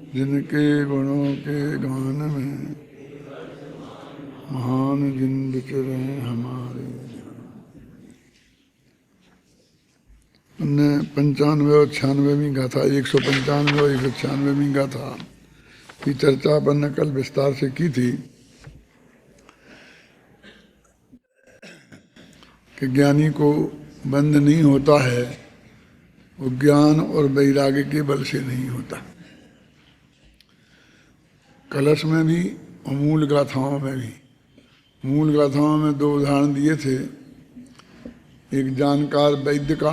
जिनके गुणों के गान में महान जिन विचरे हमारे। 95 और 96वीं गाथा, 195 और 196वीं गाथा की चर्चा अपन ने कल विस्तार से की थी कि ज्ञानी को बंध नहीं होता है, वो ज्ञान और वैराग्य के बल से नहीं होता। कलश में भी और मूल गाथाओं में भी। मूल गाथाओं में 2 उदाहरण दिए थे। एक जानकार वैद्य का,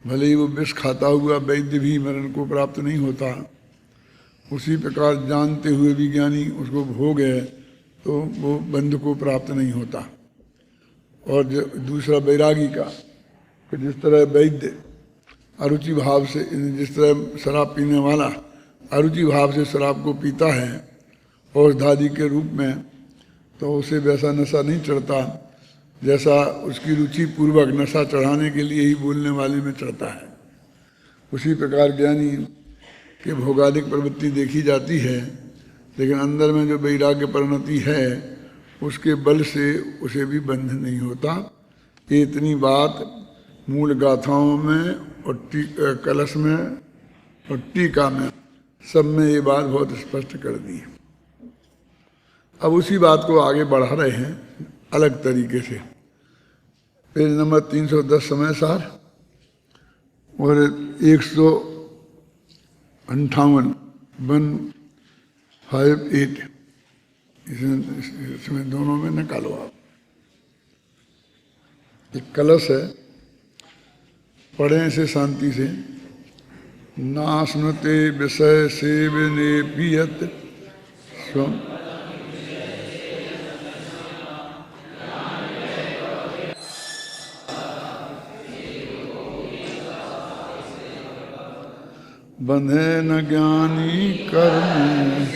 भले ही वो विष खाता हुआ वैद्य भी मरण को प्राप्त नहीं होता, उसी प्रकार जानते हुए भी ज्ञानी उसको भोग है तो वो बंध को प्राप्त नहीं होता। और दूसरा वैरागी का, कि जिस तरह वैद्य अरुचि भाव से, जिस तरह शराब पीने वाला अरुचि भाव से शराब को पीता है औषधादि के रूप में, तो उसे वैसा नशा नहीं चढ़ता जैसा उसकी रुचि पूर्वक नशा चढ़ाने के लिए ही बोलने वाले में चढ़ता है। उसी प्रकार ज्ञानी के भोगादिक प्रवृत्ति देखी जाती है, लेकिन अंदर में जो वैराग्य परिणति है उसके बल से उसे भी बंध नहीं होता। ये इतनी बात मूल गाथाओं में और कलश में और टीका में, सब में ये बात बहुत स्पष्ट कर दी। अब उसी बात को आगे बढ़ा रहे हैं अलग तरीके से। पेज नंबर 310 समय सार और 158 158 इसमें दोनों में निकालो आप। एक कलश है, पढ़ें इसे शांति से। नाश्नुते विषय सेवने पियत स्वम बंधे न ज्ञानी कर्म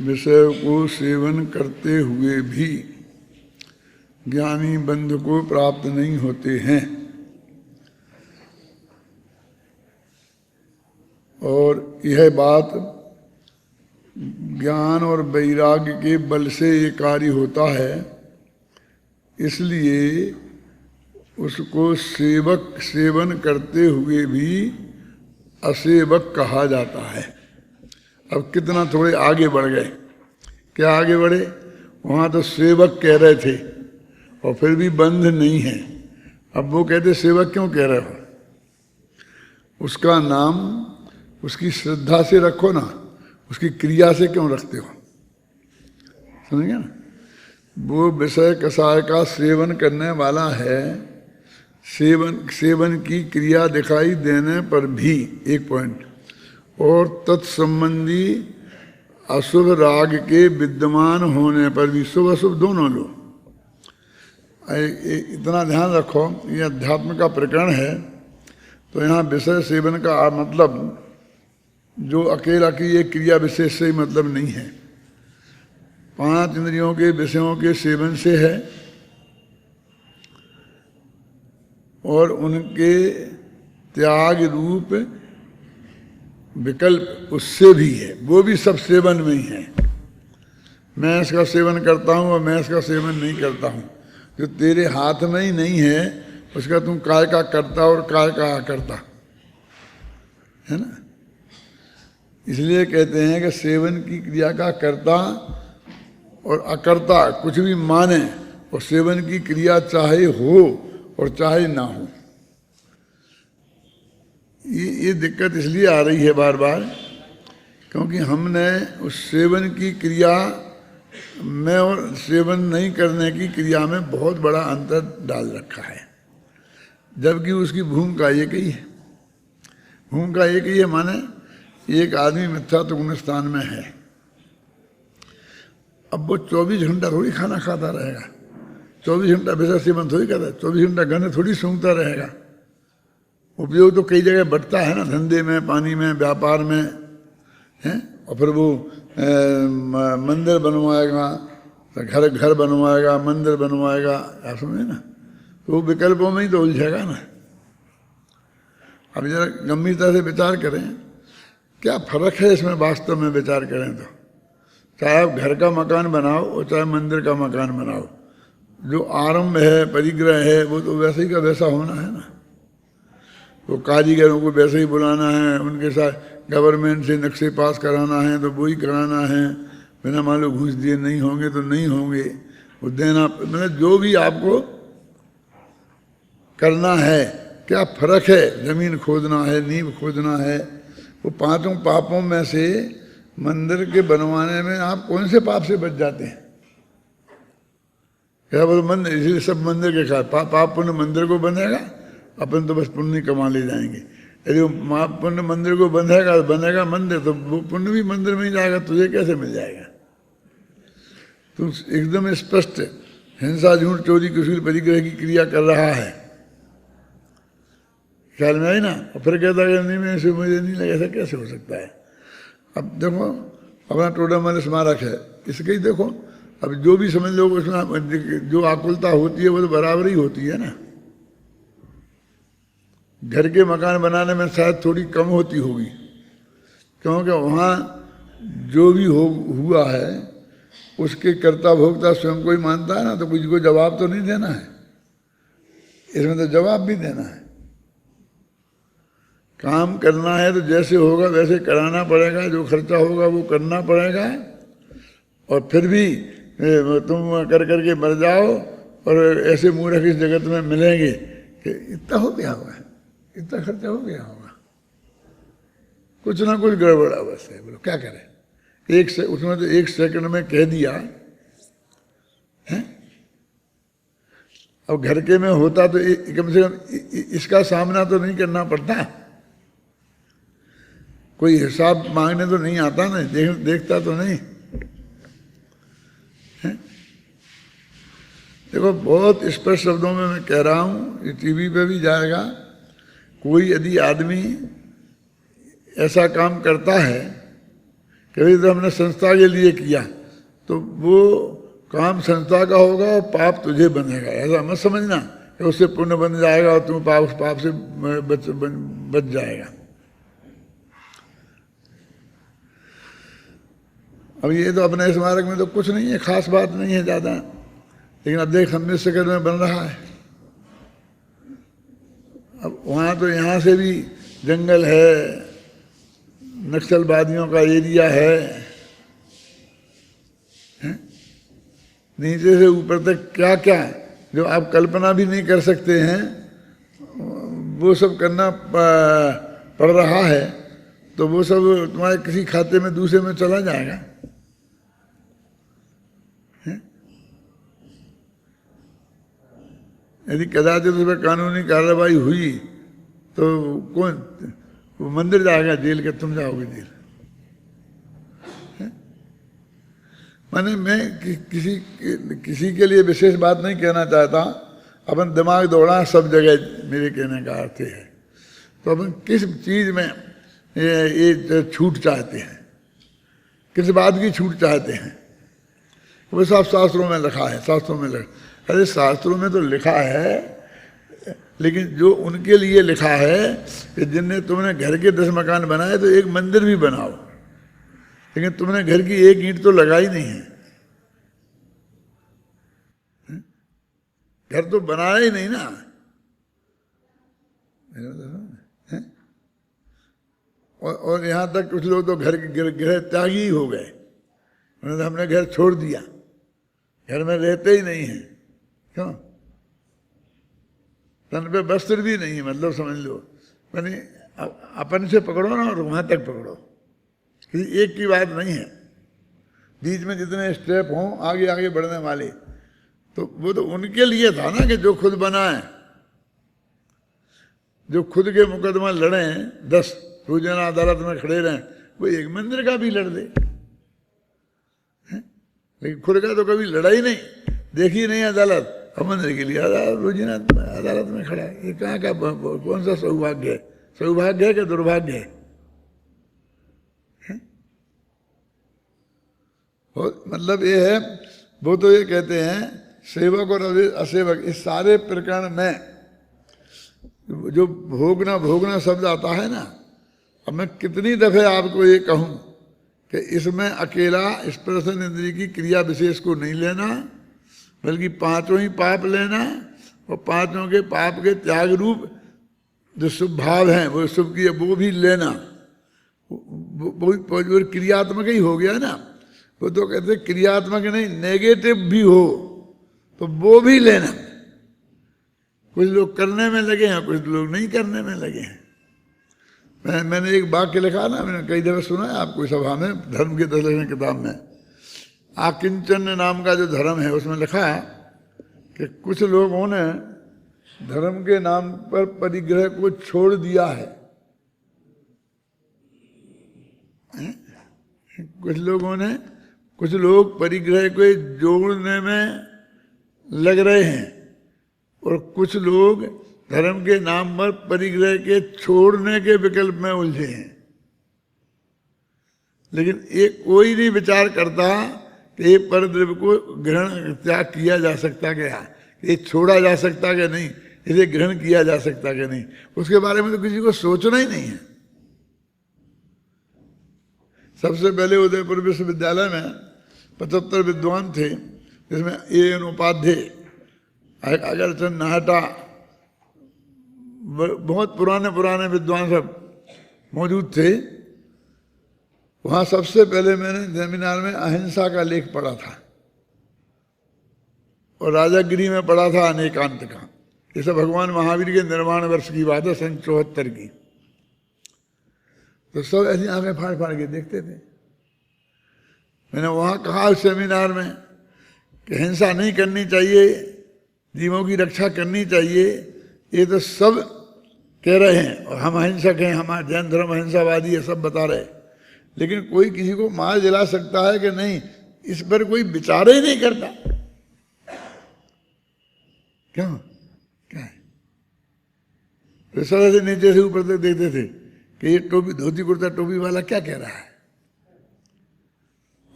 विषय को सेवन करते हुए भी ज्ञानी बंध को प्राप्त नहीं होते हैं। और यह बात ज्ञान और वैराग्य के बल से ये कार्य होता है, इसलिए उसको सेवक सेवन करते हुए भी असेवक कहा जाता है। अब कितना थोड़े आगे बढ़ गए। क्या आगे बढ़े? वहाँ तो सेवक कह रहे थे और फिर भी बंध नहीं है। अब वो कहते सेवक क्यों कह रहे हो? उसका नाम उसकी श्रद्धा से रखो ना, उसकी क्रिया से क्यों रखते हो? समझेंगे ना? वो विषय कषाय का सेवन करने वाला है, सेवन की क्रिया दिखाई देने पर भी एक पॉइंट, और तत्संबंधी अशुभ राग के विद्यमान होने पर भी, शुभ अशुभ दोनों लो। इतना ध्यान रखो, ये अध्यात्म का प्रकरण है, तो यहाँ विषय सेवन का मतलब जो अकेला की ये क्रिया विशेष से मतलब नहीं है। 5 इंद्रियों के विषयों के सेवन से है और उनके त्याग रूप विकल्प उससे भी है। वो भी सब सेवन में ही है। मैं इसका सेवन करता हूँ और मैं इसका सेवन नहीं करता हूँ। जो तेरे हाथ में ही नहीं है उसका तुम काय का करता और काय का अकर्ता है ना। इसलिए कहते हैं कि सेवन की क्रिया का कर्ता और अकर्ता कुछ भी माने, और सेवन की क्रिया चाहे हो और चाहे ना हो। ये दिक्कत इसलिए आ रही है बार बार, क्योंकि हमने उस सेवन की क्रिया में और सेवन नहीं करने की क्रिया में बहुत बड़ा अंतर डाल रखा है, जबकि उसकी भूमिका एक ही है। भूमिका एक ही है, माने एक आदमी मिथ्या तो गुण स्थान में है। अब वो 24 घंटा थोड़ी खाना खाता रहेगा, 24 घंटा विषय सेवन थोड़ी करता है, 24 घंटा गाने थोड़ी सूंघता रहेगा। उपयोग तो कई जगह बढ़ता है ना, धंधे में, पानी में, व्यापार में है। और फिर वो मंदिर बनवाएगा, तो घर घर बनवाएगा, मंदिर बनवाएगा, आप समझे ना। तो वो विकल्पों में ही तो उलझेगा ना। अब जरा गंभीरता से विचार करें, क्या फर्क है इसमें वास्तव में विचार करें तो। चाहे आप घर का मकान बनाओ और चाहे मंदिर का मकान बनाओ, जो आरंभ है, परिग्रह है, वो तो वैसे ही का वैसा होना है ना। वो कारीगरों को वैसे ही बुलाना है, उनके साथ गवर्नमेंट से नक्शे पास कराना है तो वही कराना है, बिना मालूम घूस दिए नहीं होंगे तो नहीं होंगे, वो देना, मतलब जो भी आपको करना है। क्या फर्क है, जमीन खोदना है, नींव खोदना है। वो पांचों पापों में से मंदिर के बनवाने में आप कौन से पाप से बच जाते हैं? क्या बोलो मंदिर, इसलिए सब मंदिर के खा, पाप पुण्य मंदिर को बंधेगा, अपन तो बस पुण्य कमा ले जाएंगे। यदि पुण्य मंदिर को बंधेगा, बनेगा मंदिर, तो वो पुण्य भी मंदिर में ही जाएगा, तुझे कैसे मिल जाएगा? तू एकदम स्पष्ट हिंसा, झूठ, चोरी, कुशल, परिग्रह की क्रिया कर रहा है, ख्याल में आई ना। और फिर कहता है नहीं, मैं इसे मुझे नहीं लगा, ऐसा कैसे हो सकता है? अब देखो, अपना टोडामल स्मारक है, इसके ही देखो, अब जो भी समझ लो उसमें जो आकुलता होती है वो तो बराबर ही होती है ना। घर के मकान बनाने में शायद थोड़ी कम होती होगी, क्योंकि वहाँ जो भी हुआ है उसके कर्ता भोक्ता स्वयं को ही मानता है ना, तो कुछ को जवाब तो नहीं देना है, इसमें तो जवाब भी देना है। काम करना है तो जैसे होगा वैसे कराना पड़ेगा, जो खर्चा होगा वो करना पड़ेगा। और फिर भी तुम कर करके मर जाओ और ऐसे मूर्ख इस जगत में मिलेंगे कि इतना हो गया होगा, इतना खर्चा हो गया होगा, कुछ ना कुछ गड़बड़ अवश्य है। बोलो क्या करें? उसने तो 1 सेकंड में कह दिया है। अब घर के में होता तो कम से कम इसका सामना तो नहीं करना पड़ता, कोई हिसाब मांगने तो नहीं आता ना, देखता तो नहीं है? देखो, बहुत स्पष्ट शब्दों में मैं कह रहा हूँ, ये टीवी पे भी जाएगा। कोई यदि आदमी ऐसा काम करता है, कभी तो हमने संस्था के लिए किया, तो वो काम संस्था का होगा और पाप तुझे बनेगा, ऐसा मत समझना कि उससे पुण्य बन जाएगा और तुम उस पाप से बच जाएगा। अब ये तो अपने स्मारक में तो कुछ नहीं है, खास बात नहीं है ज़्यादा, लेकिन अब देख अमृतसर में बन रहा है। अब वहाँ तो यहाँ से भी जंगल है, नक्सलवादियों का एरिया है, नीचे से ऊपर तक क्या क्या जो आप कल्पना भी नहीं कर सकते हैं, वो सब करना पड़ रहा है। तो वो सब तुम्हारे किसी खाते में दूसरे में चला जाएगा। यदि कदाचित उस पर कानूनी कार्रवाई हुई तो कौन, वो मंदिर जाएगा जेल के, तुम जाओगे जेल। माने मैं किसी के लिए विशेष बात नहीं कहना चाहता, अपन दिमाग दौड़ा सब जगह, मेरे कहने का अर्थ है। तो अपन किस चीज में ये छूट चाहते हैं, किस बात की छूट चाहते हैं, वो सब शास्त्रों में लिखा है, शास्त्रों में लिखा। अरे शास्त्रों में तो लिखा है, लेकिन जो उनके लिए लिखा है कि जिनने तुमने घर के 10 मकान बनाए तो एक मंदिर भी बनाओ, लेकिन तुमने घर की एक ईंट तो लगाई नहीं है, घर तो बनाया ही नहीं ना। और यहाँ तक कुछ लोग तो घर के गृह त्यागी ही हो गए, उन्होंने हमने घर छोड़ दिया, घर में रहते ही नहीं है। क्यों? तन पे वस्त्र भी नहीं है, मतलब समझ लो, मैंने अपन से पकड़ो ना और वहाँ तक पकड़ो, किसी एक की बात नहीं है। बीच में जितने स्टेप हों आगे आगे बढ़ने वाले, तो वो तो उनके लिए था ना कि जो खुद बनाए, जो खुद के मुकदमा लड़े, 10 रोजाना अदालत में खड़े रहें, वो एक मंदिर का भी लड़ दे, लेकिन खुद का तो कभी लड़ाई नहीं देखी नहीं अदालत। और मंदिर के लिए रोजाना अदालत में खड़ा है, ये कहाँ का कौन सा सौभाग्य है? सौभाग्य है कि दुर्भाग्य है? मतलब ये है, वो तो ये कहते हैं सेवक और असेवक, इस सारे प्रकरण में जो भोगना भोगना शब्द आता है ना, अब मैं कितनी दफे आपको ये कहूं कि इसमें अकेला स्पर्शन इंद्रिय की क्रिया विशेष को नहीं लेना, बल्कि पांचों ही पाप लेना, और पांचों के पाप के त्याग रूप जो शुभ भाव हैं वो शुभ की वो भी लेना। वो क्रियात्मक ही हो गया ना। वो तो कहते क्रियात्मक नहीं, नेगेटिव भी हो तो वो भी लेना। कुछ लोग करने में लगे हैं, कुछ लोग नहीं करने में लगे हैं। मैंने एक वाक्य लिखा ना, मैंने कई दफे सुना है आपको सभा में, धर्म के दर्शन किताब में, आकिंचन नाम का जो धर्म है उसमें लिखा है कि कुछ लोगों ने धर्म के नाम पर परिग्रह को छोड़ दिया है। कुछ लोग परिग्रह को जोड़ने में लग रहे हैं, और कुछ लोग धर्म के नाम पर परिग्रह के छोड़ने के विकल्प में उलझे हैं। लेकिन एक कोई नहीं विचार करता कि ये परद्रव्य को ग्रहण त्याग किया जा सकता क्या, ये छोड़ा जा सकता क्या नहीं, इसे ग्रहण किया जा सकता क्या नहीं, उसके बारे में तो किसी को सोचना ही नहीं है। सबसे पहले उदयपुर विश्वविद्यालय में 75 विद्वान थे, जिसमें A.N. उपाध्याय, अगरचंद नाहटा, बहुत पुराने विद्वान सब मौजूद थे। वहां सबसे पहले मैंने सेमिनार में अहिंसा का लेख पढ़ा था, और राजागिरी में पढ़ा था अनेकांत का। ये सब भगवान महावीर के निर्वाण वर्ष की बात है, सन 74 की। तो सब ऐसी आंखें फाड़ फाड़ के देखते थे। मैंने वहां कहा उस सेमिनार में कि हिंसा नहीं करनी चाहिए, जीवों की रक्षा करनी चाहिए, ये तो सब कह रहे हैं, और हम अहिंसक हैं, हमारा जैन धर्म अहिंसावादी है, सब बता रहे। लेकिन कोई किसी को मार जला सकता है कि नहीं, इस पर कोई विचार ही नहीं करता। क्यों, क्या है? तो सर से नीचे से ऊपर तक देखते थे कि ये टोपी, धोती कुर्ता टोपी वाला क्या कह रहा है।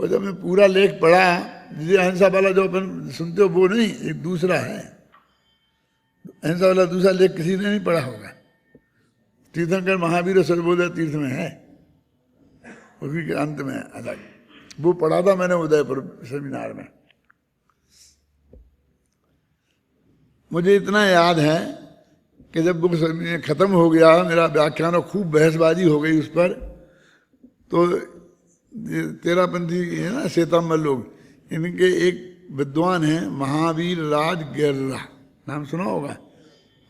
और जब मैं पूरा लेख पढ़ा, जिसे अहिंसा वाला जो अपन सुनते हो वो नहीं, एक दूसरा है अहिंसा वाला, दूसरा लेख किसी ने नहीं पढ़ा होगा। तीर्थंकर महावीर सर्वोदय तीर्थ में है, उसी के अंत में अलग, वो पढ़ा था मैंने उदयपुर सेमिनार में। मुझे इतना याद है कि जब बुक खत्म हो गया मेरा व्याख्यान और खूब बहसबाजी हो गई उस पर, तो तेरापंथी है ना श्वेतांबर लोग, इनके एक विद्वान हैं महावीर राज गेर्रा, नाम सुना होगा,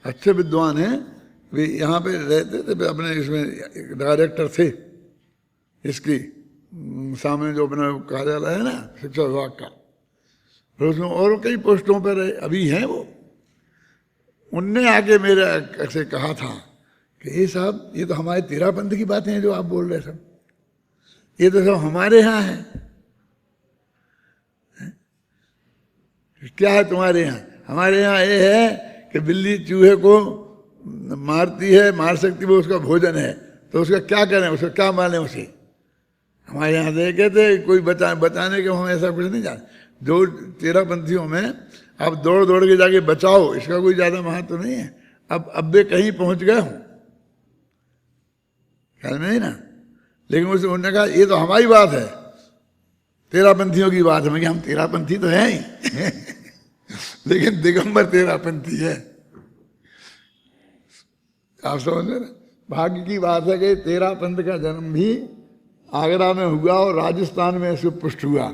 अच्छे विद्वान हैं। वे यहाँ पे रहते थे, अपने इसमें डायरेक्टर थे इसकी सामने जो अपना कार्यालय है ना शिक्षा विभाग का, फिर उसमें और कई पोस्टों पर अभी हैं वो। उनने आके मेरे से कहा था कि ये साहब, ये तो हमारे तेरापंथ की बातें हैं जो आप बोल रहे सब, ये तो सब हमारे यहाँ है। क्या है तुम्हारे यहाँ? हमारे यहाँ ये है कि बिल्ली चूहे को मारती है, मार सकती, वो उसका भोजन है, तो उसका क्या करें, उसका क्या माने उसे। हमारे यहाँ देखे थे कोई बचाने के, हम ऐसा कुछ नहीं जानते। जो तेरापंथियों में अब दौड़ दौड़ के जाके बचाओ, इसका कोई ज्यादा महत्व नहीं है। अब वे कहीं पहुंच गए हूं, ख्याल में नहीं ना। लेकिन उसने उन्होंने कहा ये तो हमारी बात है, तेरापंथियों की बात है। मैं हम तेरापंथी तो हैं ही लेकिन दिगंबर तेरापंथी है, आप समझ रहे ना। भाग्य की बात है कि तेरापंथ का जन्म भी आगरा में हुआ और राजस्थान में इसको पुष्ट हुआ।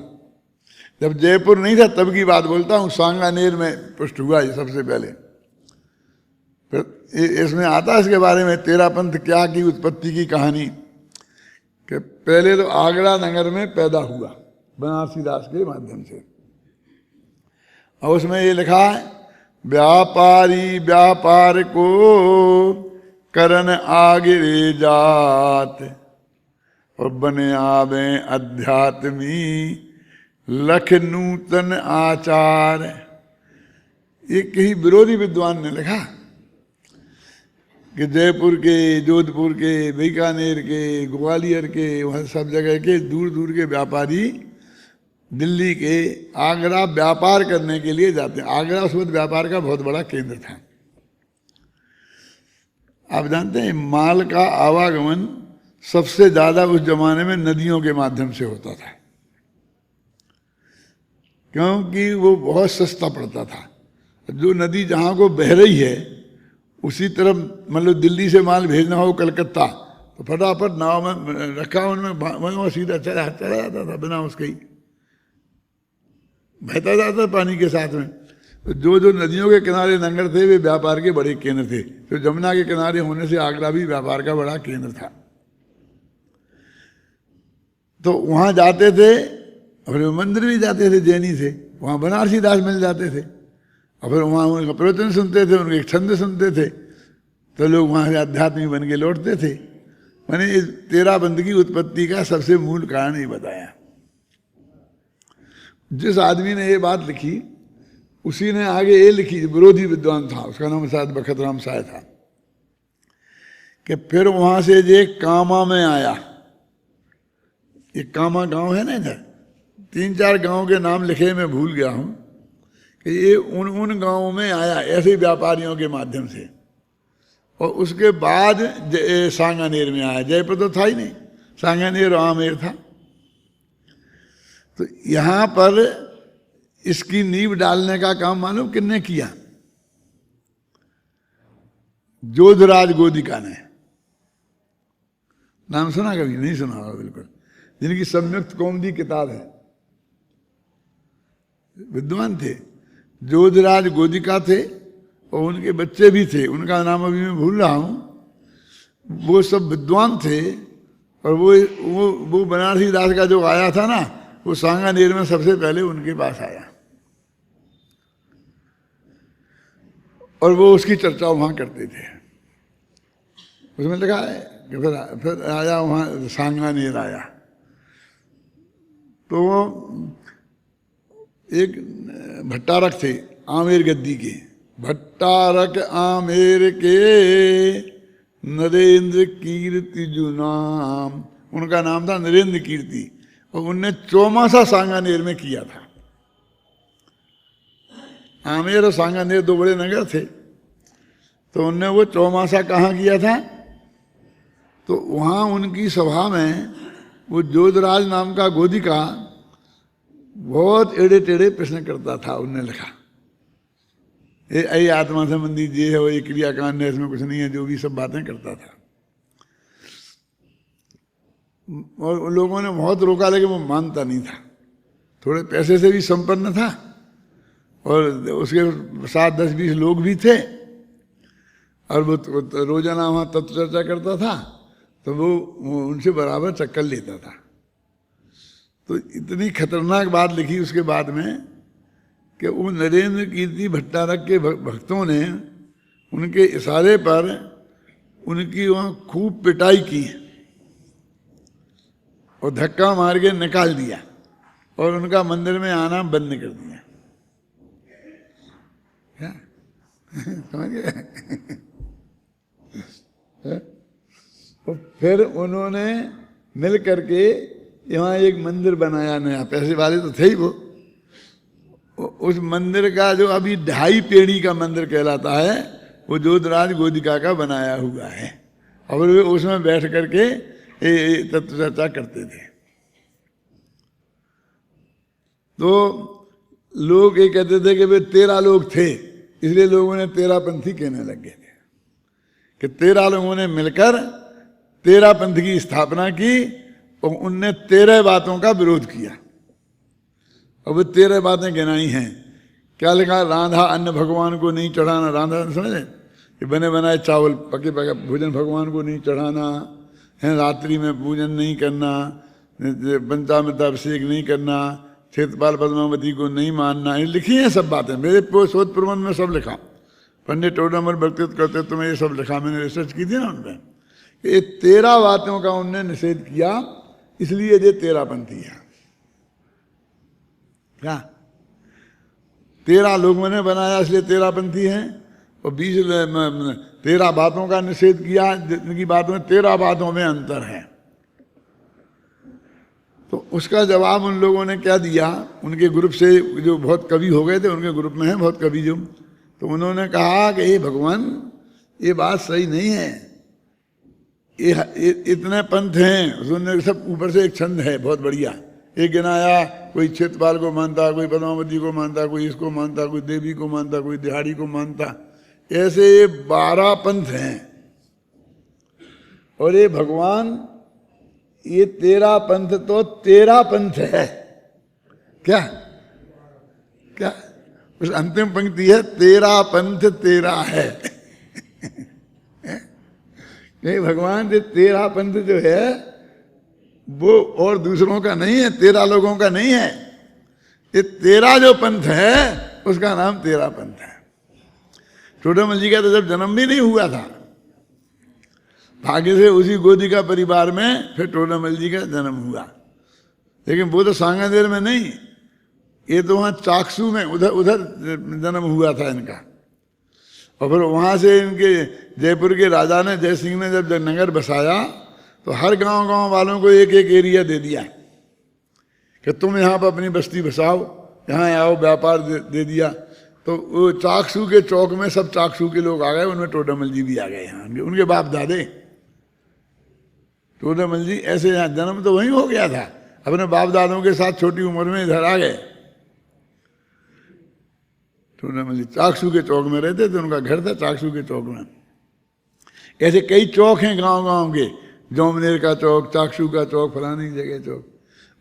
जब जयपुर नहीं था तब की बात बोलता हूँ, सांगानेर में पुष्ट हुआ ये सबसे पहले। फिर इसमें आता है इसके बारे में तेरापंथ क्या की उत्पत्ति की कहानी, कि पहले तो आगरा नगर में पैदा हुआ बनारसी दास के माध्यम से, और उसमें ये लिखा है व्यापारी व्यापार को करन आगे जात, और बने आवे अध्यात्मी लख नूतन आचार। ये कहीं विरोधी विद्वान ने लिखा कि जयपुर के, जोधपुर के, बीकानेर के, ग्वालियर के, वहाँ सब जगह के दूर दूर के व्यापारी दिल्ली के आगरा व्यापार करने के लिए जाते हैं। आगरा उस वक्त व्यापार का बहुत बड़ा केंद्र था। आप जानते हैं माल का आवागमन सबसे ज्यादा उस जमाने में नदियों के माध्यम से होता था, क्योंकि वो बहुत सस्ता पड़ता था। जो नदी जहाँ को बह रही है उसी तरफ, मतलब दिल्ली से माल भेजना हो कलकत्ता, तो फटाफट नाव में रखा, उनमें वहाँ सीधा चला जाता था, बिना उसके ही बहता जाता पानी के साथ में। तो जो नदियों के किनारे नगर थे वे व्यापार के बड़े केंद्र थे। तो जमुना के किनारे होने से आगरा भी व्यापार का बड़ा केंद्र था। तो वहाँ जाते थे, और मंदिर भी जाते थे जैनी से, वहाँ बनारसी दास मिल जाते थे, और फिर वहाँ उनका प्रवचन सुनते थे, उनके छंद सुनते थे, तो लोग वहाँ से आध्यात्मिक बन के लौटते थे। मैंने इस तेराबंद की उत्पत्ति का सबसे मूल कारण ये बताया। जिस आदमी ने ये बात लिखी उसी ने आगे ये लिखी, विरोधी विद्वान था, उसका नाम शायद बखत राम साय था, कि फिर वहां से जे कामा में आया। ये कामा गांव है ना इधर, 3-4 गांव के नाम लिखे मैं भूल गया हूं, कि ये उन गांवों में आया ऐसे व्यापारियों के माध्यम से। और उसके बाद सांगानेर में आया। जयपुर तो था ही नहीं, सांगानेर आमेर था। तो यहां पर इसकी नींव डालने का काम मालूम किसने किया? जोधराज गोदिका ने। नाम सुना कभी? नहीं सुना होगा बिल्कुल। जिनकी संयुक्त कौमुदी किताब है, विद्वान थे, जोधराज गोदिका थे, और उनके बच्चे भी थे, उनका नाम अभी मैं भूल रहा हूं। वो सब विद्वान थे, और वो बनारसी दास का जो आया था ना, वो सांगानेर में सबसे पहले उनके पास आया, और वो उसकी चर्चा वहां करते थे। उसमें लिखा है कि फिर आया वहां सांगानेर आया। तो एक भट्टारक थे आमेर गद्दी के, भट्टारक आमेर के नरेंद्र कीर्ति जो नाम, उनका नाम था नरेंद्र कीर्ति, और उनने चौमासा सांगानेर में किया था। आमेर और सांगानेर 2 बड़े नगर थे, तो उनने वो चौमासा कहाँ किया था? तो वहाँ उनकी सभा में वो जोधराज नाम का गोदिका बहुत एड़े टेढ़े प्रश्न करता था। उनने लिखा, ये आत्मा संबंधी ये है, वो ये क्रियाकांड है, इसमें कुछ नहीं है, जो भी सब बातें करता था। और लोगों ने बहुत रोका, लेकिन वो मानता नहीं था। थोड़े पैसे से भी संपन्न था, और उसके साथ 10-20 लोग भी थे, और वो रोजाना वहाँ तत्व चर्चा करता था, तो वो उनसे बराबर चक्कर लेता था। तो इतनी खतरनाक बात लिखी उसके बाद में कि वो नरेंद्र कीर्ति भट्टारक के भक्तों ने उनके इशारे पर उनकी वहाँ खूब पिटाई की और धक्का मार के निकाल दिया, और उनका मंदिर में आना बंद कर दिया। क्या समझ गए? तो फिर उन्होंने मिल करके यहाँ एक मंदिर बनाया नया, पैसे वाले तो थे ही वो। उस मंदिर का जो अभी 2.5 पेड़ी का मंदिर कहलाता है, वो जोधराज गोदिका का बनाया हुआ है, और वे उसमें बैठ करके तत्व चर्चा करते थे। तो लोग ये कहते थे कि वे 13 लोग थे, इसलिए लोगों ने 13 पंथी कहने लग गए थे, कि 13 लोगों ने मिलकर 13 पंथ की स्थापना की, और उनने 13 बातों का विरोध किया। और वो 13 बातें गिनाई हैं। क्या लिखा? रांधा अन्न भगवान को नहीं चढ़ाना। रांधा समझे? ये बने बनाए चावल, पके पके भोजन भगवान को नहीं चढ़ाना है, रात्रि में पूजन नहीं करना, पंचामृत अभिषेक नहीं करना, क्षेत्रपाल पद्मावती को नहीं मानना। ये लिखी हैं सब बातें, मेरे शोध प्रबंध में सब लिखा। पंडित टोडरमल व्यक्तित्व करते तो मैं ये सब लिखा, मैंने रिसर्च की थी ना उन पर। ये 13 बातों का उनने निषेध किया, इसलिए ये 13 पंथी है। क्या 13 लोगों ने बनाया इसलिए 13 पंथी हैं, और 13 बातों का निषेध किया, जिनकी बातों में 13 बातों में अंतर है। तो उसका जवाब उन लोगों ने क्या दिया, उनके ग्रुप से जो बहुत कवि हो गए थे, उनके ग्रुप में हैं बहुत कवि जो, तो उन्होंने कहा कि हे भगवान, ये बात सही नहीं है, ये इतने पंथ हैं, सुनने सब ऊपर से एक छंद है बहुत बढ़िया, एक गिनाया, कोई क्षेत्रपाल को मानता, कोई पद्मावती को मानता, कोई इसको मानता, कोई देवी को मानता, कोई दिहाड़ी को मानता, ऐसे 12 पंथ हैं। और ये भगवान, ये 13 पंथ तो 13 पंथ है। क्या क्या उस अंतिम पंक्ति है 13 पंथ 13 है। नहीं भगवान, ये 13 पंथ जो है वो और दूसरों का नहीं है, 13 लोगों का नहीं है, ये 13 जो पंथ है उसका नाम 13 पंथ है। टोडामल जी का तो जब जन्म भी नहीं हुआ था, भाग्य से उसी गोदिका परिवार में फिर टोडामल जी का जन्म हुआ, लेकिन वो तो सांगानेर में नहीं, ये तो वहाँ चाकसू में उधर उधर जन्म हुआ था इनका। और फिर वहाँ से इनके जयपुर के राजा ने, जय सिंह ने जब नगर बसाया तो हर गांव गांव वालों को एक एक एरिया दे दिया कि तुम यहाँ पर अपनी बस्ती बसाओ, यहाँ आओ, व्यापार दे दिया। तो वो चाकसू के चौक में सब चाकसू के लोग आ गए, उनमें टोडामल जी भी आ गए यहाँ, उनके बाप दादे। टोडामल जी ऐसे यहाँ जन्म तो वहीं हो गया था, अपने बाप दादों के साथ छोटी उम्र में इधर आ गए। टोडामल जी चाकसू के चौक में रहते थे, उनका घर था चाकसू के चौक में। ऐसे कई चौक हैं गांव गांव के, जोमनेर का चौक, चाकसू का चौक, फलानी जगह चौक।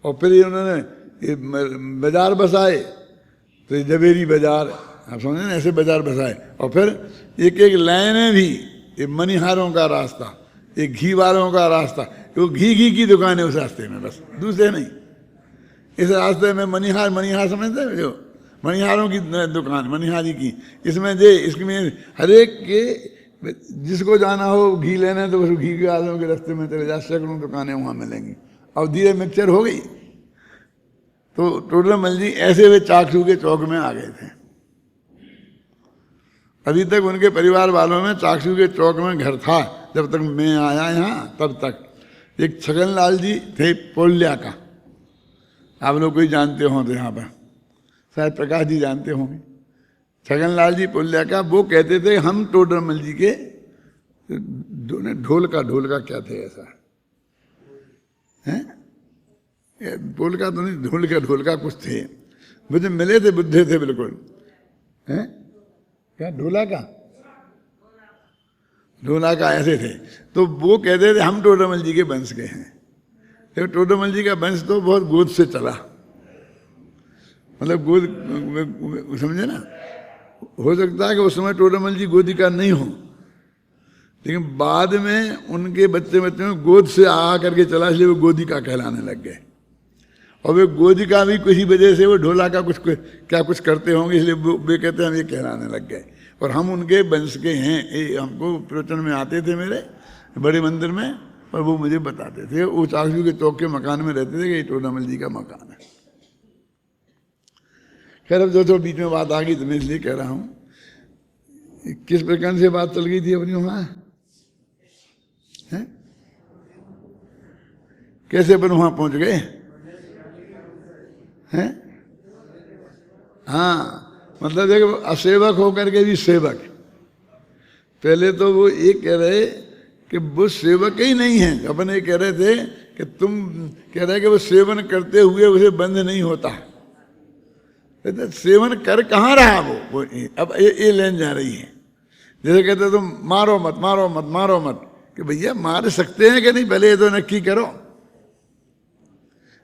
और फिर उन्होंने ये बाजार बसाए, तो ये जबेरी बाजार, आप समझे ना, ऐसे बाजार बसाए। और फिर एक एक लाइनें भी, ये मनिहारों का रास्ता, ये घी वालों का रास्ता, वो घी की दुकान है उस रास्ते में, बस दूसरे नहीं। इस रास्ते में मनिहार, मनिहार समझते हैं जो, मनिहारों की दुकान, मनिहारी की, इसमें इसमें हर एक के जिसको जाना हो घी लेना तो उस घी के वालों के रास्ते में चले जा, सैकड़ों दुकानें वहाँ मिलेंगी। और धीरे मिक्सचर हो गई। तो टोडामल जी ऐसे वे चाकसू के चौक में आ गए थे। अभी तक उनके परिवार वालों में चाकसू के चौक में घर था, जब तक मैं आया यहाँ तब तक। एक छगनलाल जी थे पोल्या का, आप लोग कोई जानते हो तो यहाँ पर शायद प्रकाश जी जानते होंगे। छगनलाल जी पोल्या का, वो कहते थे हम टोडामल जी के ढोल का क्या थे ऐसा है, ढोल का तो नहीं, ढोल का कुछ थे, मुझे मिले थे, बुद्धे थे बिल्कुल, हैं क्या ढोला का ऐसे थे। तो वो कहते थे हम टोडामल जी के वंश के हैं। तो टोडामल जी का वंश तो बहुत गोद से चला, मतलब गोद, समझे ना। हो सकता है कि उस समय टोडामल जी गोदी का नहीं हो, लेकिन बाद में उनके बच्चे में गोद से आ करके चला, इसलिए वो गोदी का कहलाने लग गए। और वे गोदी का भी किसी वजह से वो ढोला का कुछ करते होंगे, इसलिए वे कहते हैं हम ये कहलाने लग गए। और हम उनके वंश के हैं, हमको प्रवचन में आते थे मेरे बड़े मंदिर में, और वो मुझे बताते थे। वो चाकसू के चौक के मकान में रहते थे कि ये टोडामल जी का मकान है। खैर अब जो बीच में बात आ गई तो मैं इसलिए कह रहा हूँ, किस प्रकार से बात चल गई थी अपनी वहाँ, कैसे अपन वहाँ पहुँच गए हैं। हाँ, मतलब देखो, असेवक होकर के भी सेवक। पहले तो वो ये कह रहे कि वो सेवक ही नहीं है, अपन ये कह रहे थे कि तुम कह रहे कि वो सेवन करते हुए उसे बंद नहीं होता। तो सेवन कर कहाँ रहा वो अब ये लेन जा रही है। जैसे कहते तुम मारो मत मारो मत मारो मत, कि भैया मार सकते हैं कि नहीं, पहले ये तो नक्की करो।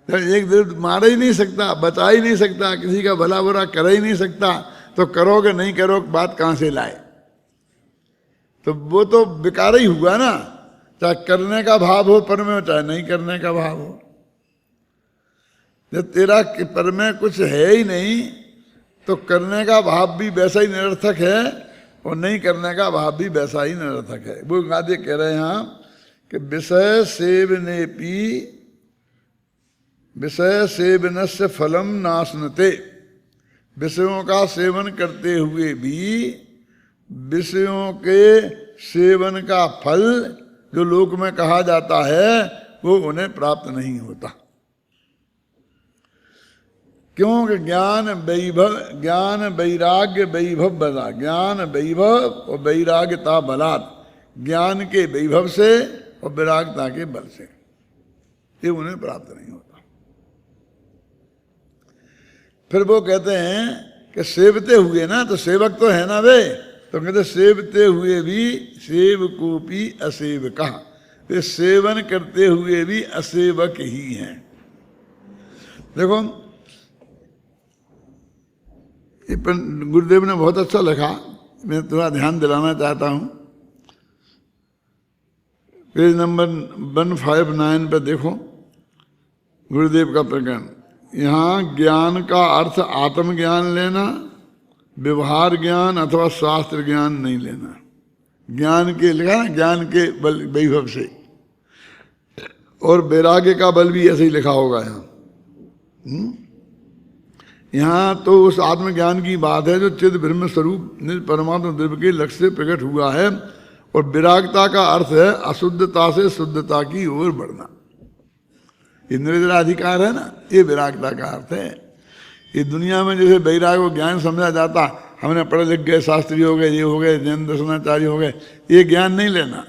जब एक दिन मार ही नहीं सकता, बचा ही नहीं सकता, किसी का भला बुरा कर ही नहीं सकता, तो करोगे नहीं करो बात कहाँ से लाए। तो वो तो बेकार ही हुआ ना, चाहे करने का भाव हो पर में, चाहे नहीं करने का भाव हो। जब तेरा पर में कुछ है ही नहीं, तो करने का भाव भी वैसा ही निरर्थक है, और नहीं करने का भाव भी वैसा ही निरर्थक है। वो गादे कह रहे हैं यहाँ कि विषय सेवनस्य फलम नाशनते, विषयों का सेवन करते हुए भी विषयों के सेवन का फल जो लोक में कहा जाता है वो उन्हें प्राप्त नहीं होता। क्योंकि ज्ञान वैभव, ज्ञान वैराग्य वैभव बला, ज्ञान वैभव और वैराग्यता बलात्, ज्ञान के वैभव से और वैराग्यता के बल से ये उन्हें प्राप्त नहीं होता। फिर वो कहते हैं कि सेवते हुए ना, तो सेवक तो है ना वे, तो कहते सेवते हुए भी सेवकोपी असेवका, वे सेवन करते हुए भी असेवक ही हैं। देखो ये गुरुदेव ने बहुत अच्छा लिखा, मैं थोड़ा ध्यान दिलाना चाहता हूँ। पेज नंबर 159 पे देखो गुरुदेव का प्रकरण। यहाँ ज्ञान का अर्थ आत्मज्ञान लेना, व्यवहार ज्ञान अथवा शास्त्र ज्ञान नहीं लेना। ज्ञान के लिखा ना, ज्ञान के बल वैभव से, और वैराग्य का बल भी ऐसे ही लिखा होगा यहाँ। यहाँ तो उस आत्मज्ञान की बात है जो चिद ब्रह्म स्वरूप निज परमात्मा द्रव्य के लक्ष्य से प्रकट हुआ है, और विरागता का अर्थ है अशुद्धता से शुद्धता की ओर बढ़ना। इंद्रियाधिकार है ना, ये विरागता का अर्थ है। ये दुनिया में जैसे वैराग को ज्ञान समझा जाता, हमने पढ़े लिख गए, शास्त्री हो गए, ये हो गए, जैन दर्शनाचार्य हो गए, ये ज्ञान नहीं लेना।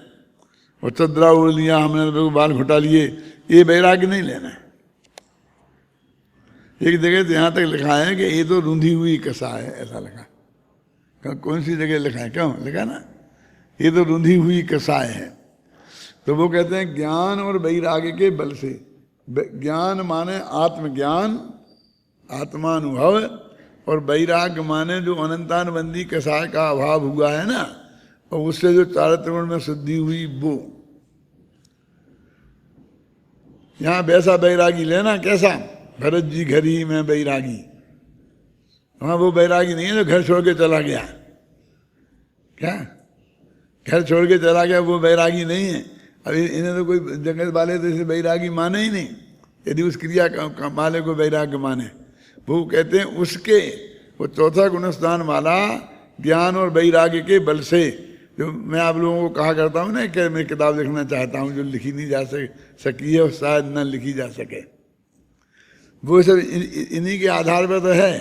और चद्रा उड़ लिया हमने, बाल घुटा लिए, ये वैराग्य नहीं लेना है। एक जगह तो यहाँ तक लिखा है कि ये तो रूंधी हुई कसा है, ऐसा लिखा। कौन सी जगह लिखा है, क्यों लिखा ना, ये तो रूंधी हुई कसाय है। तो वो कहते हैं ज्ञान और वैराग्य के बल से, ज्ञान माने आत्मज्ञान, आत्मानुभव, और वैराग्य माने जो अनंतानुबंधी कसाय का अभाव हुआ है ना, और उससे जो चारित्र्य में शुद्धि हुई वो। यहाँ वैसा वैरागी लेना, कैसा भरत जी घर ही में वैरागी, वहाँ वो वैरागी नहीं है जो घर छोड़ के चला गया। क्या घर छोड़ के चला गया वो वैरागी नहीं है। अभी इन्हें तो कोई जगत वाले तो इसे वैरागी माने ही नहीं, यदि उस क्रिया वाले को वैराग्य माने। वो कहते हैं उसके, वो चौथा गुणस्थान वाला ज्ञान और वैराग्य के बल से, जो मैं आप लोगों को कहा करता हूँ ना कि मैं किताब लिखना चाहता हूँ जो लिखी नहीं जा सकी है और शायद न लिखी जा सके, वो सब इन्हीं के आधार पर तो है।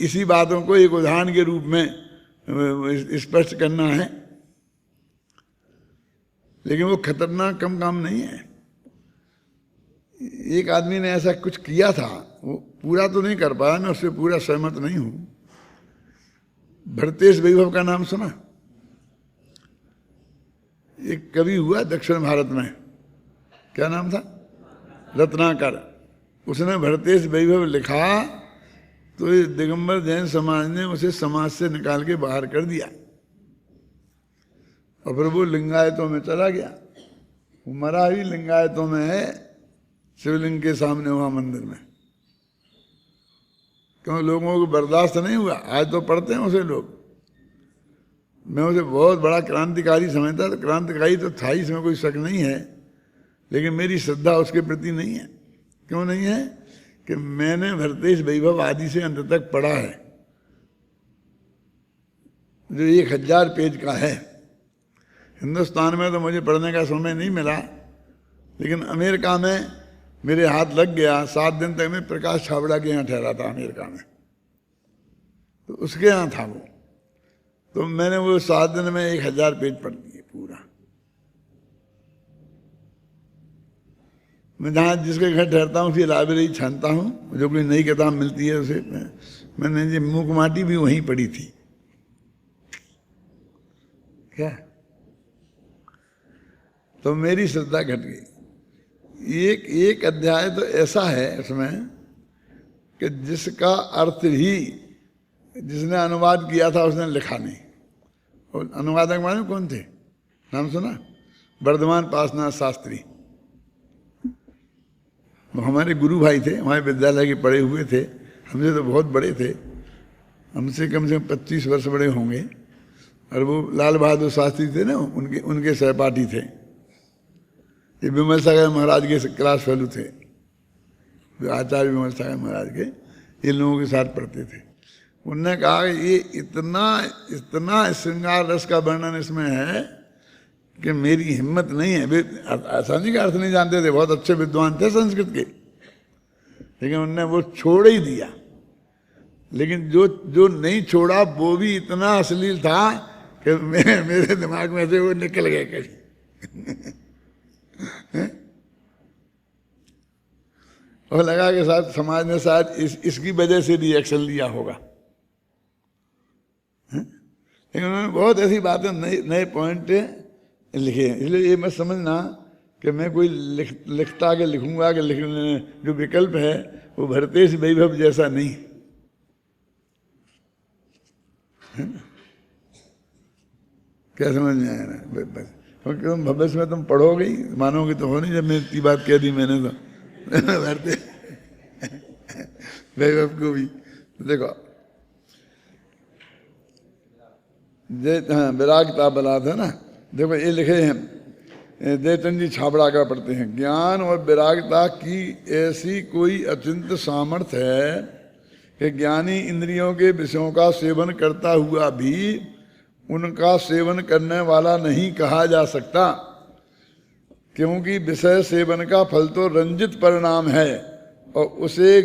इसी बातों को एक उदाहरण के रूप में स्पष्ट करना है, लेकिन वो खतरनाक कम काम नहीं है। एक आदमी ने ऐसा कुछ किया था, वो पूरा तो नहीं कर पाया, मैं उससे पूरा सहमत नहीं हूं। भरतेश वैभव का नाम सुना? एक कवि हुआ दक्षिण भारत में, क्या नाम था? रत्नाकर। उसने भरतेश वैभव लिखा तो ये दिगंबर जैन समाज ने उसे समाज से निकाल के बाहर कर दिया, और फिर वो लिंगायतों में चला गया। वो मरा ही लिंगायतों में है, शिवलिंग के सामने वहाँ मंदिर में। क्यों? लोगों को बर्दाश्त नहीं हुआ। आज तो पढ़ते हैं उसे लोग। मैं उसे बहुत बड़ा क्रांतिकारी समझता, तो क्रांतिकारी तो था ही, इसमें कोई शक नहीं है, लेकिन मेरी श्रद्धा उसके प्रति नहीं है। क्यों नहीं है? कि मैंने भरतेश वैभव आदि से अंत तक पढ़ा है, जो 1000 पेज का है। हिंदुस्तान में तो मुझे पढ़ने का समय नहीं मिला, लेकिन अमेरिका में मेरे हाथ लग गया। 7 दिन तक मैं प्रकाश छाबड़ा के यहाँ ठहरा था अमेरिका में, तो उसके यहाँ था वो। तो मैंने वो 7 दिन में 1000 पेज पढ़ लिए पूरा। मैं जहाँ जिसके घर ठहरता हूँ उसकी लाइब्रेरी छानता हूँ, जो कोई नई किताब मिलती है उसे मैंने ये मूकमाटी भी वहीं पढ़ी थी। क्या? तो मेरी श्रद्धा घट गई। एक अध्याय तो ऐसा है इसमें कि जिसका अर्थ ही जिसने अनुवाद किया था उसने लिखा नहीं। और अनुवादक मालूम कौन थे? नाम सुना? वर्धमान पासनाथ शास्त्री। हमारे गुरु भाई थे, हमारे विद्यालय के पढ़े हुए थे, हमसे तो बहुत बड़े थे, हमसे कम से कम 25 वर्ष बड़े होंगे। और वो लाल बहादुर शास्त्री थे ना, उनके सहपाठी थे। ये विमल सागर महाराज के क्लास फेलो थे, आचार्य विमल सागर महाराज के, ये लोगों के साथ पढ़ते थे। उनने कहा ये इतना श्रृंगार रस का वर्णन इसमें है कि मेरी हिम्मत नहीं है। वे आसानी का अर्थ नहीं जानते थे, बहुत अच्छे विद्वान थे संस्कृत के, लेकिन उनने वो छोड़ ही दिया। लेकिन जो जो नहीं छोड़ा वो भी इतना अश्लील था कि मेरे दिमाग में से वो निकल गए कहीं। और लगा कि शायद समाज ने शायद इसकी वजह से रिएक्शन लिया होगा। लेकिन उन्होंने बहुत ऐसी बातें नए नए पॉइंट लिखे हैं। इसलिए ये मत समझना कि मैं कोई लिखता के लिखूंगा कि लिखने जो विकल्प है वो भरतेश वैभव जैसा नहीं है। क्या समझ में आया ना? बस क्योंकि तुम भविष्य में तुम पढ़ोगे ही, मानोगे तो हो नहीं। जब मैं इतनी बात कह दी मैंने तो भरते वैभव को भी देखो। हाँ, विरागता बलात् है ना। देखो ये लिखे हैं, देवचंद जी छाबड़ा का पढ़ते हैं, ज्ञान और विरागता की ऐसी कोई अचिंत सामर्थ्य है कि ज्ञानी इंद्रियों के विषयों का सेवन करता हुआ भी उनका सेवन करने वाला नहीं कहा जा सकता, क्योंकि विषय सेवन का फल तो रंजित परिणाम है और उसे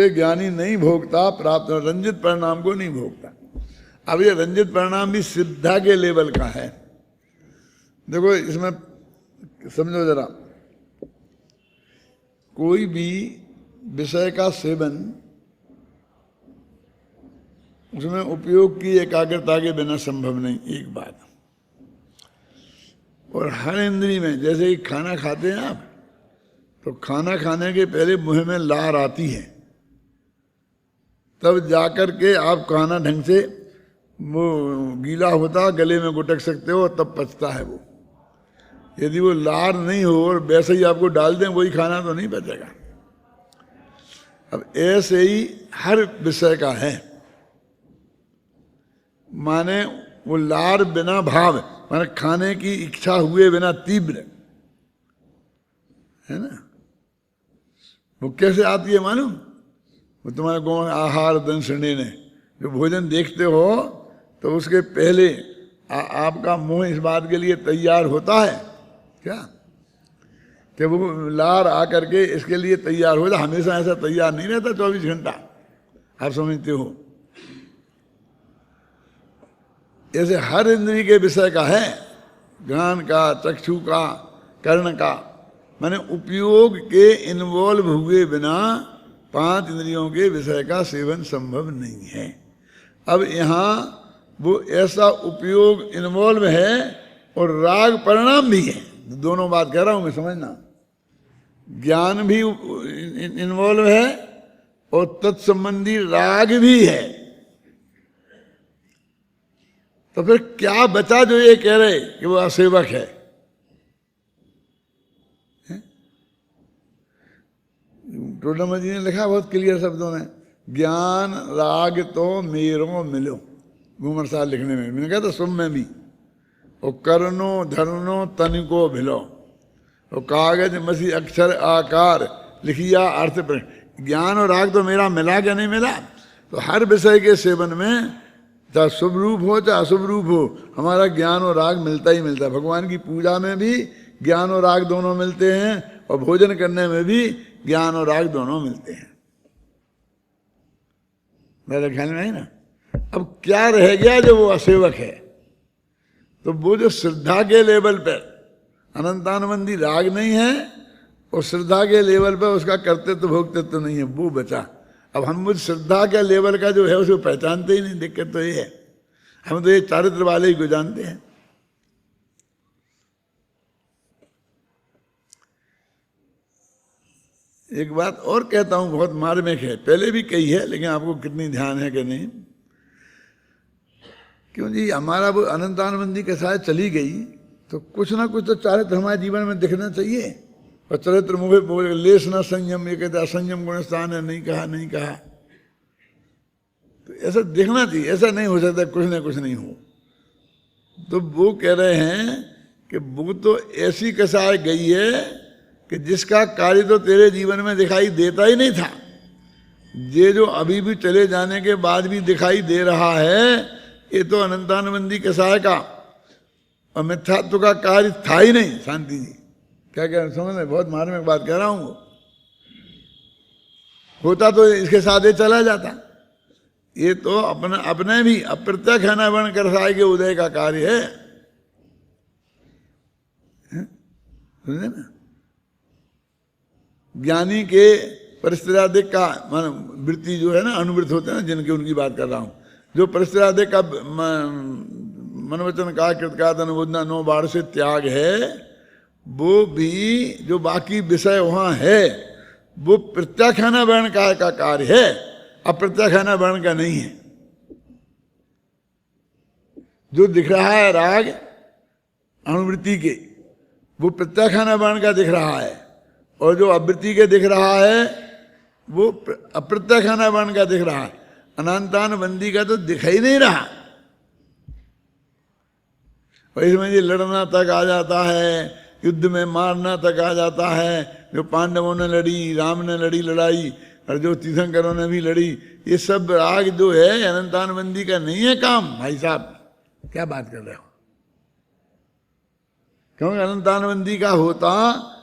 ज्ञानी नहीं भोगता, प्राप्त रंजित परिणाम को नहीं भोगता। अब ये रंजित परिणाम भी सिद्धा के लेवल का है। देखो इसमें समझो जरा, कोई भी विषय का सेवन उसमें उपयोग की एकाग्रता के बिना संभव नहीं, एक बात। और हर इंद्री में, जैसे कि खाना खाते हैं आप, तो खाना खाने के पहले मुंह में लार आती है, तब जाकर के आप खाना ढंग से वो गीला होता गले में गुटक सकते हो, तब पचता है वो। यदि वो लार नहीं हो और वैसे ही आपको डाल दें वही खाना, तो नहीं पचेगा। अब ऐसे ही हर विषय का है, माने वो लार बिना भाव, माने खाने की इच्छा हुए बिना तीव्र, है ना। वो कैसे आती है मालूम? वो तुम्हारे गो आहार दंशने ने, जो भोजन देखते हो तो उसके पहले आपका मुंह इस बात के लिए तैयार होता है क्या कि वो लार आकर के इसके लिए तैयार हो जाए। हमेशा ऐसा तैयार नहीं रहता 24 घंटा, आप समझते हो। ऐसे हर इंद्रिय के विषय का है, ज्ञान का, चक्षु का, कर्ण का, माने उपयोग के इन्वॉल्व हुए बिना 5 इंद्रियों के विषय का सेवन संभव नहीं है। अब यहाँ वो ऐसा उपयोग इन्वॉल्व है और राग परिणाम भी है, दोनों बात कह रहा हूं मैं, समझना। ज्ञान भी इन्वॉल्व है और तत्संबंधी राग भी है। तो फिर क्या बचा जो ये कह रहे कि वो असेवक है? टोडरमा जी ने लिखा बहुत क्लियर शब्दों में, ज्ञान राग तो मेरो मिलो, घूमर साहब लिखने में। मैंने कहा था सुन में भी, और करनो धरनो तनिको भिलो, और कागज मसी अक्षर आकार लिखिया अर्थ पर। ज्ञान और राग तो मेरा मिला क्या नहीं मिला? तो हर विषय के सेवन में, चाहे शुभ रूप हो चाहे अशुभ रूप हो, हमारा ज्ञान और राग मिलता ही मिलता है। भगवान की पूजा में भी ज्ञान और राग दोनों मिलते हैं, और भोजन करने में भी ज्ञान और राग दोनों मिलते हैं। मेरे ख्याल में है ना। अब क्या रह गया जो वो असेवक है? तो वो जो श्रद्धा के लेवल पर अनंतानुबंधी राग नहीं है और श्रद्धा के लेवल पर उसका कर्तृत्व भोक्तृत्व नहीं है, वो बचा। अब हम मुझ श्रद्धा के लेवल का जो है उसको पहचानते ही नहीं। दिक्कत तो ये है, हम तो ये चारित्र वाले ही को जानते हैं। एक बात और कहता हूं, बहुत मार्मिक है, पहले भी कही है, लेकिन आपको कितनी ध्यान है कि नहीं। क्यों जी, हमारा वो अनंतानुबंधी के साथ चली गई तो कुछ ना कुछ तो चारित्र हमारे जीवन में दिखना चाहिए। और चरित्र मुझे बोले लेस न संयम, ये कहते असंयम गुण स्थान है, नहीं कहा नहीं कहा। तो ऐसा दिखना चाहिए, ऐसा नहीं हो सकता कुछ ना कुछ नहीं हो। तो वो कह रहे हैं कि वो तो ऐसी कसाय गई है कि जिसका कार्य तो तेरे जीवन में दिखाई देता ही नहीं था, ये जो अभी भी चले जाने के बाद भी दिखाई दे रहा है, ये तो अनंतानुबंधी कसाय का और मिथ्यात्व का कार्य था ही नहीं। शांति जी क्या कह रहे, समझ में बहुत मार्मिक बात कह रहा हूँ। होता तो इसके साथ ही चला जाता। ये तो अपने भी अप्रत्यक्ष है न वर्ण कर साय के उदय का कार्य है, समझे ना। ज्ञानी के परिस्थिराधिक का मान वृत्ति जो है ना, अनुवृत्त होते हैं ना जिनकी, उनकी बात कर रहा हूं। जो परिस्थिराधिक का मनवचन का कृतकात अनुबोधना 9 बार से त्याग है, वो भी जो बाकी विषय वहां है वो प्रत्यक्ष है न वर्ण का कार्य है, अप्रत्यक्ष है न वर्ण का नहीं है। जो दिख रहा है राग अनुवृत्ति के, वो प्रत्यक्ष है न वर्ण का दिख रहा है, और जो आवृत्ति के दिख रहा है वो अप्रत्यक्ष है न वर्ण का दिख रहा है। अनंतान बंदी का तो दिख ही नहीं रहा, और इसमें ये लड़ना तक आ जाता है, युद्ध में मारना तक आ जाता है। जो पांडवों ने लड़ी, राम ने लड़ी लड़ाई, और जो तीर्थंकरों ने भी लड़ी, ये सब राग जो है अनंतान बंदी का नहीं है काम। भाई साहब क्या बात कर रहे हो? क्योंकि अनंतान बंदी का होता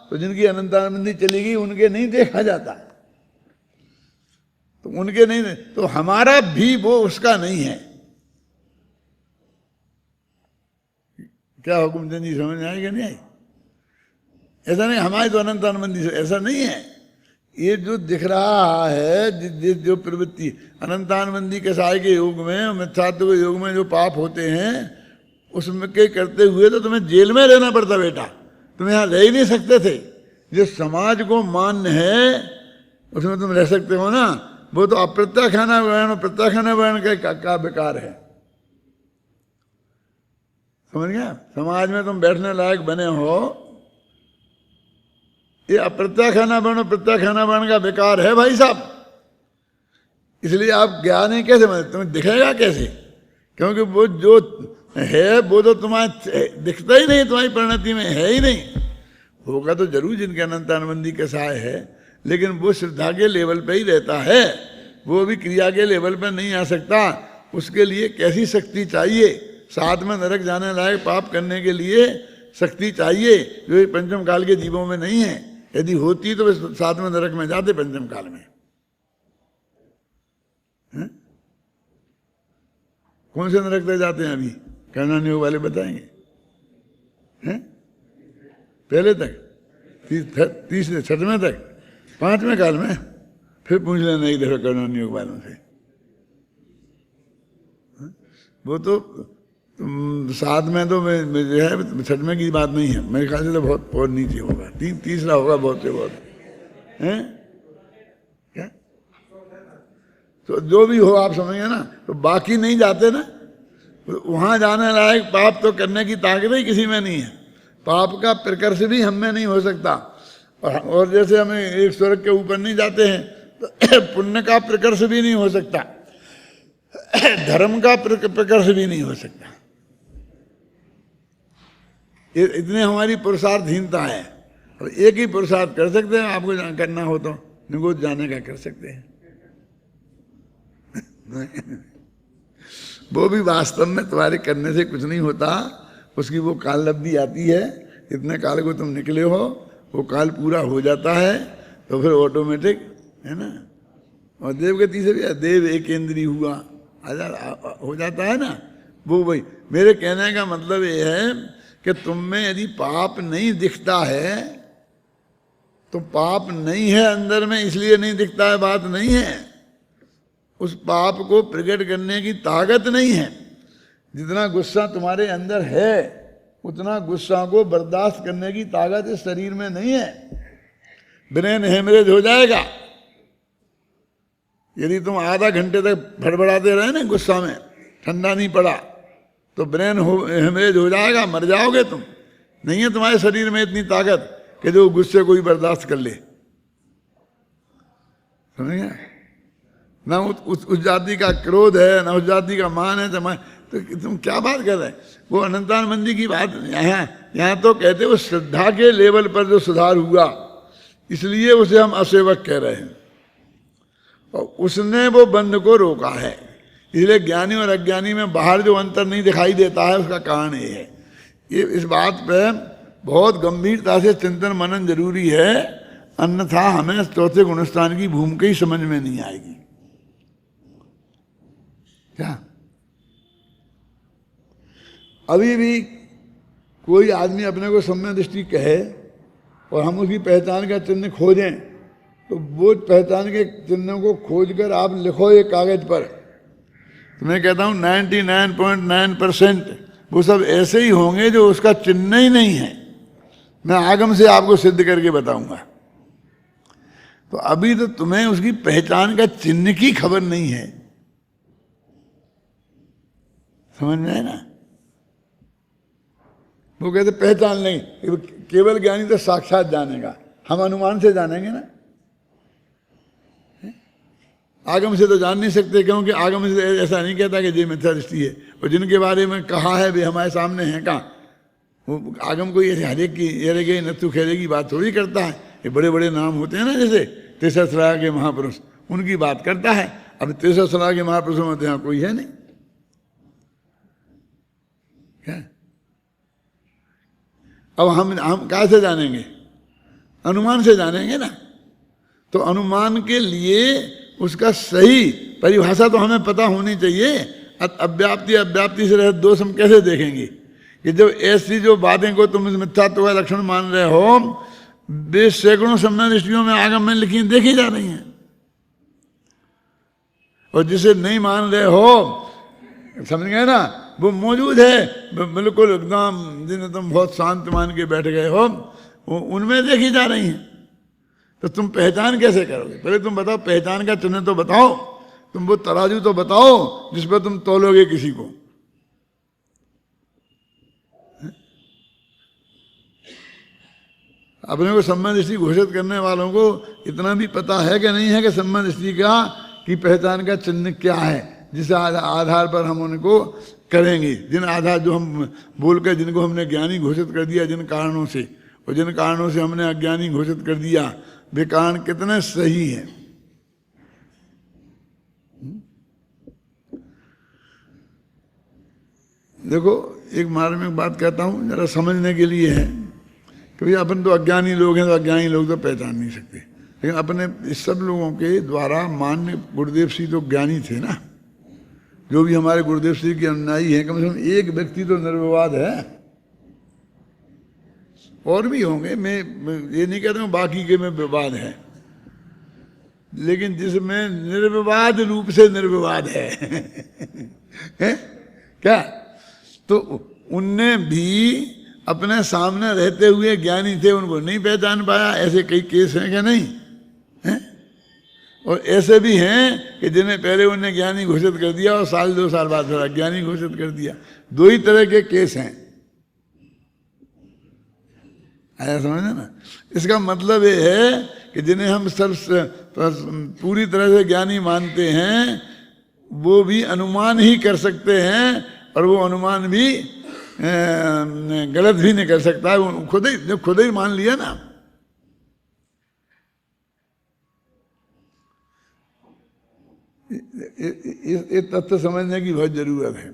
तो जिनकी अनंतान बंदी चली गई उनके नहीं देखा जाता, तो उनके नहीं, तो हमारा भी वो उसका नहीं है। क्या हुकुमचंद जी समझ में आएगा? नहीं आई? ऐसा नहीं, हमारी तो अनंतान बंदी से ऐसा नहीं है। ये जो दिख रहा है, जो प्रवृत्ति अनंतान बंदी के साय के योग में, मिथ्यात्व के योग में जो पाप होते हैं, उसमें के करते हुए तो तुम्हें जेल में रहना पड़ता बेटा, तुम यहाँ रह ही नहीं सकते थे। जो समाज को मान्य है उसमें तुम रह सकते हो ना, वो तो अप्रत्यक्ष है ना वर्ण, प्रत्यक्ष है ना वर्ण का बेकार है। समझ गया? समाज में तुम बैठने लायक बने हो, ये अप्रत्यक्ष है ना वर्ण, प्रत्यक्ष है ना वर्ण का बेकार है भाई साहब। इसलिए आप ज्ञान ही कैसे, तुम्हें दिखेगा कैसे? क्योंकि वो जो है वो तो तुम्हारे दिखता ही नहीं, तुम्हारी परिणति में है ही नहीं। होगा तो जरूर जिनके अनंतानबंदी के साय है, लेकिन वो श्रद्धा के लेवल पे ही रहता है, वो भी क्रिया के लेवल पे नहीं आ सकता। उसके लिए कैसी शक्ति चाहिए? साथ में नरक जाने लायक पाप करने के लिए शक्ति चाहिए, जो पंचम काल के जीवों में नहीं है। यदि होती तो वे साथ में नरक में जाते पंचम काल में। है? कौन से नरक तक जाते हैं अभी? कर्णान योग वाले बताएंगे। हैं? पहले तक, तीसरे, छठवें तक, 5वें काल में फिर पूछ लेना एक दफा कर्णान योग वालों से। वो तो साथ में तो जो है छठवें की बात नहीं है, मेरे ख्याल से तो बहुत नीचे होगा, तीसरा होगा बहुत से बहुत। हैं क्या? तो जो भी हो आप समझिए ना, तो बाकी नहीं जाते ना, वहां जाने लायक पाप तो करने की ताकत ही किसी में नहीं है। पाप का प्रकर्ष भी हम में नहीं हो सकता, और जैसे हमें एक स्वर्ग के ऊपर नहीं जाते हैं, तो पुण्य का प्रकर्ष भी नहीं हो सकता, धर्म का प्रकर्ष भी नहीं हो सकता। इतने हमारी पुरुषार्थहीनता है। और एक ही पुरुषार्थ कर सकते हैं, आपको करना हो तो निगोद जाने का कर सकते हैं। वो भी वास्तव में तुम्हारे करने से कुछ नहीं होता, उसकी वो काल लब्धि आती है। इतने काल को तुम निकले हो, वो काल पूरा हो जाता है तो फिर ऑटोमेटिक, है ना। और देव गति से भी देव एक इंद्रिय हुआ हो जाता है ना। वो वही मेरे कहने का मतलब ये है कि तुम में यदि पाप नहीं दिखता है तो पाप नहीं है अंदर में, इसलिए नहीं दिखता है, बात नहीं है। उस पाप को प्रकट करने की ताकत नहीं है। जितना गुस्सा तुम्हारे अंदर है उतना गुस्सा को बर्दाश्त करने की ताकत इस शरीर में नहीं है। ब्रेन हेमरेज हो जाएगा यदि तुम आधा घंटे तक फड़फड़ाते रहे ना गुस्सा में, ठंडा नहीं पड़ा तो ब्रेन हेमरेज हो जाएगा, मर जाओगे तुम। नहीं है तुम्हारे शरीर में इतनी ताकत कि जो गुस्से को ही बर्दाश्त कर ले। समझे ना? उस जाति का क्रोध है ना उस जाति का मान है, तो तुम क्या बात कर रहे हैं? वो अनंतानंदी की बात यहाँ तो कहते वो श्रद्धा के लेवल पर जो सुधार हुआ इसलिए उसे हम असेवक कह रहे हैं, और उसने वो बंध को रोका है। इसलिए ज्ञानी और अज्ञानी में बाहर जो अंतर नहीं दिखाई देता है उसका कारण ये है। ये इस बात पे बहुत गंभीरता से चिंतन मनन जरूरी है। अन्यथा हमें चौथे गुणस्थान की भूमिका ही समझ में नहीं आएगी। क्या अभी भी कोई आदमी अपने को सम्यक दृष्टि कहे और हम उसकी पहचान का चिन्ह खोजें, तो वो पहचान के चिन्हों को खोजकर आप लिखो एक कागज पर। तो मैं कहता हूँ 99.9% वो सब ऐसे ही होंगे जो उसका चिन्ह ही नहीं है। मैं आगम से आपको सिद्ध करके बताऊंगा। तो अभी तो तुम्हें उसकी पहचान का चिन्ह की खबर नहीं है, समझ में है ना। वो कहते पहचान नहीं, केवल ज्ञानी तो साक्षात जानेगा, हम अनुमान से जानेंगे ना, आगम से तो जान नहीं सकते, क्योंकि आगम से ऐसा नहीं कहता कि ये मिथ्या दृष्टि है। और जिनके बारे में कहा है वे हमारे सामने हैं कहाँ, वो आगम को ये हरेक की एरेगे नत्थु खेरे की बात थोड़ी करता है। ये बड़े बड़े नाम होते हैं ना, जैसे तेसरा के महापुरुष, उनकी बात करता है। अब तेसरा के महापुरुषों में तो यहाँ कोई है नहीं। क्या अब हम कहाँ से जानेंगे, अनुमान से जानेंगे ना। तो अनुमान के लिए उसका सही परिभाषा तो हमें पता होनी चाहिए। अव्याप्ति से रहित दोष हम कैसे देखेंगे कि जब ऐसी जो बातें को तुम मिथ्यात्व का लक्षण मान रहे हो, वे सैकड़ों सम्यक दृष्टियों में आगम में लिखी देखी जा रही हैं। और जिसे नहीं मान रहे हो, समझ गए ना, वो मौजूद है बिल्कुल एकदम, जिन्हें तुम बहुत शांत मान के बैठ गए हो, वो उनमें देखी जा रही हैं। तो तुम पहचान कैसे करोगे? पहले तुम बताओ, पहचान का चिन्ह तो बताओ, तुम वो तराजू तो बताओ जिस पर तुम तोलोगे किसी को। अपने को सम्यक दृष्टि घोषित करने वालों को इतना भी पता है कि नहीं है कि सम्यक दृष्टि की पहचान का चिन्ह क्या है, जिस आधार पर हम उनको करेंगे। जिन आधार जो हम बोलकर जिनको हमने ज्ञानी घोषित कर दिया जिन कारणों से, और जिन कारणों से हमने अज्ञानी घोषित कर दिया, वे कारण कितने सही हैं। देखो एक मार्मिक बात कहता हूं, जरा समझने के लिए है कि भाई अपन तो अज्ञानी लोग हैं, तो अज्ञानी लोग तो पहचान नहीं सकते। लेकिन अपने इस सब लोगों के द्वारा मान्य गुरुदेव श्री तो ज्ञानी थे ना। जो भी हमारे गुरुदेव श्री के अनुयायी हैं, कम से कम एक व्यक्ति तो निर्विवाद है। और भी होंगे, मैं ये नहीं कहता हूँ बाकी के में विवाद है, लेकिन जिसमें निर्विवाद रूप से निर्विवाद है, है? क्या तो उनने भी अपने सामने रहते हुए ज्ञानी थे, उनको नहीं पहचान पाया। ऐसे कई केस हैं क्या नहीं है? और ऐसे भी हैं कि जिन्हें पहले उन्हें ज्ञानी घोषित कर दिया और साल 2 साल बाद फिर अज्ञानी घोषित कर दिया। दो ही तरह के केस हैं, आया समझे ना। इसका मतलब ये है कि जिन्हें हम सब पूरी तरह से ज्ञानी मानते हैं, वो भी अनुमान ही कर सकते हैं, और वो अनुमान भी गलत भी नहीं कर सकता है। वो खुद ही मान लिया ना। ये तथ्य समझने की बहुत जरूरत है।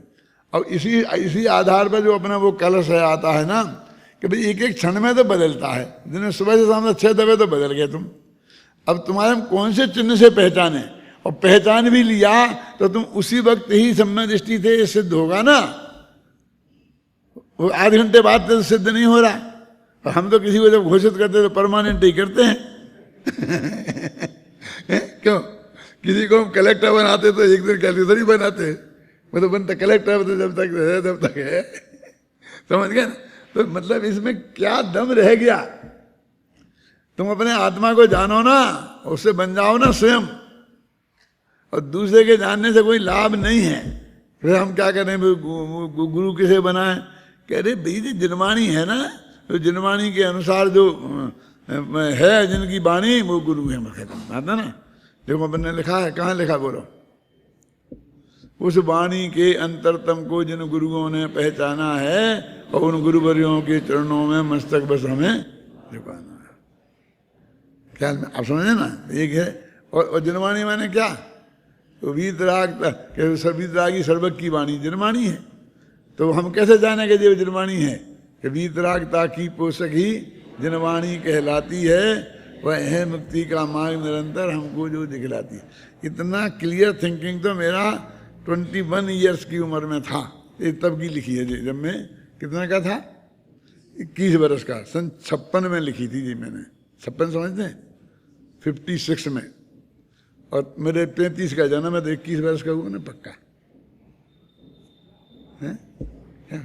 अब इसी आधार पर जो अपना वो कलश है आता है ना, कि भाई एक एक क्षण में तो बदलता है। जिन्हें सुबह से शाम 6 दफे तो बदल गए तुम। अब तुम्हारे कौन से चिन्ह से पहचाने, और पहचान भी लिया तो तुम उसी वक्त ही सम्यक दृष्टि थे, ये सिद्ध होगा ना। वो आधे घंटे बाद तो सिद्ध नहीं हो रहा। और हम तो किसी को जब घोषित करते तो परमानेंट ही करते हैं। क्यों? किसी को हम कलेक्टर बनाते तो एक दिन कैलेंडर ही बनाते, वो तो बनता कलेक्टर तो जब तक है। समझ गए ना। तो मतलब इसमें क्या दम रह गया? तुम अपने आत्मा को जानो ना, उससे बन जाओ ना स्वयं। और दूसरे के जानने से कोई लाभ नहीं है। फिर हम क्या करें, गुरु किसे बनाए? कह रहे भाई जी जिनवाणी है ना, तो जिनवाणी के अनुसार जो है जिनकी वाणी, वो गुरु है। आता ना, देखो अपन ने लिखा है, कहाँ लिखा बोलो? उस वाणी के अंतरतम को जिन गुरुओं ने पहचाना है, और उन गुरुवर्यों के चरणों में मस्तक बस हमें झुकाना है। क्या आप समझे ना? एक है। और जिनवाणी माने क्या? तो वीतरागी सर्वक की वाणी जिनवाणी है। तो हम कैसे जाने कि ये जिनवाणी है? कि वीतरागता की पोषक ही जिनवाणी कहलाती है। वह है मुक्ति का मार्ग निरंतर हमको जो दिखलाती है। इतना क्लियर थिंकिंग तो मेरा 21 ईयर्स की उम्र में था। ये तब की लिखी है जी, जब मैं कितना का था, 21 वर्ष का, सन 56 में लिखी थी जी मैंने। 56 समझते हैं, 56 में। और मेरे 35 का जन्म है तो 21 वर्ष का हुआ ना पक्का है क्या?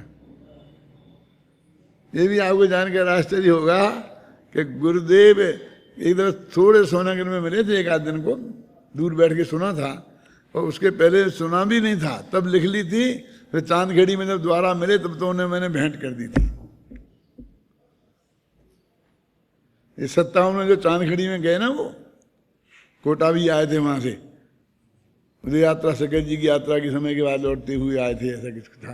ये भी आपको जानकर आश्चर्य होगा कि गुरुदेव एक दफा थोड़े सोनागर में मिले थे, एक आध दिन को दूर बैठ के सुना था, और उसके पहले सुना भी नहीं था, तब लिख ली थी। फिर चांदखेड़ी में जब दोबारा मिले तब तो उन्हें मैंने भेंट कर दी थी। ये 57 में जो चांदखेड़ी में गए ना, वो कोटा भी आए थे वहां से, उदय यात्रा सकल जी की यात्रा के समय के बाद लौटते हुए आए थे, ऐसा कुछ था।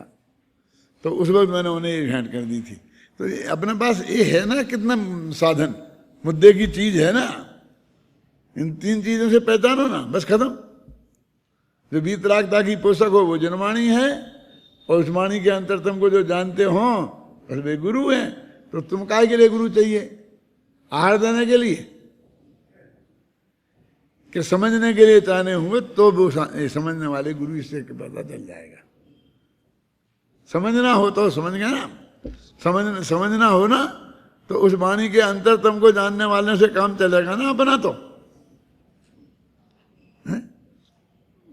तो उस वक्त मैंने उन्हें ये भेंट कर दी थी। तो ये अपने पास ये है ना, कितना साधन, मुद्दे की चीज है ना। इन 3 चीजों से पहचानो ना, बस खत्म। जो वीतरागता की पोषक हो वो जनवाणी है, और उस वाणी के अंतरतम को जो जानते हो बस वे गुरु हैं। तो तुम काय के लिए गुरु चाहिए? आहार देने के लिए कि समझने के लिए चाहने हुए तो वो समझने वाले गुरु, इससे पता चल जाएगा। समझना हो तो समझ गया ना, समझना हो ना तो उस वाणी के अंतरतम को जानने वाले से काम चलेगा ना अपना। तो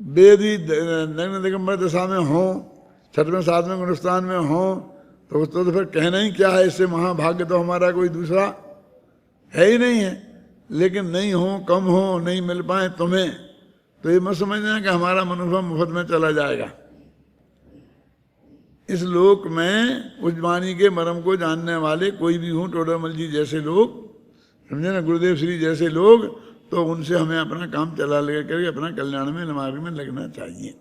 वेद ही नग्न दिगंबर दशा में हो, 6वें 7वें गुणस्थान में हो, तो फिर कहना ही क्या है, इससे महाभाग्य तो हमारा कोई दूसरा है ही नहीं है। लेकिन नहीं हो, कम हो, नहीं मिल पाए तुम्हें, तो ये मत समझना कि हमारा मनुष्य मुफ्त में चला जाएगा। इस लोक में उस वाणी के मर्म को जानने वाले कोई भी हों, टोडरमल जी जैसे लोग, समझे ना, गुरुदेव श्री जैसे लोग, तो उनसे हमें अपना काम चला लेकर के अपना कल्याण में मार्ग में लगना चाहिए।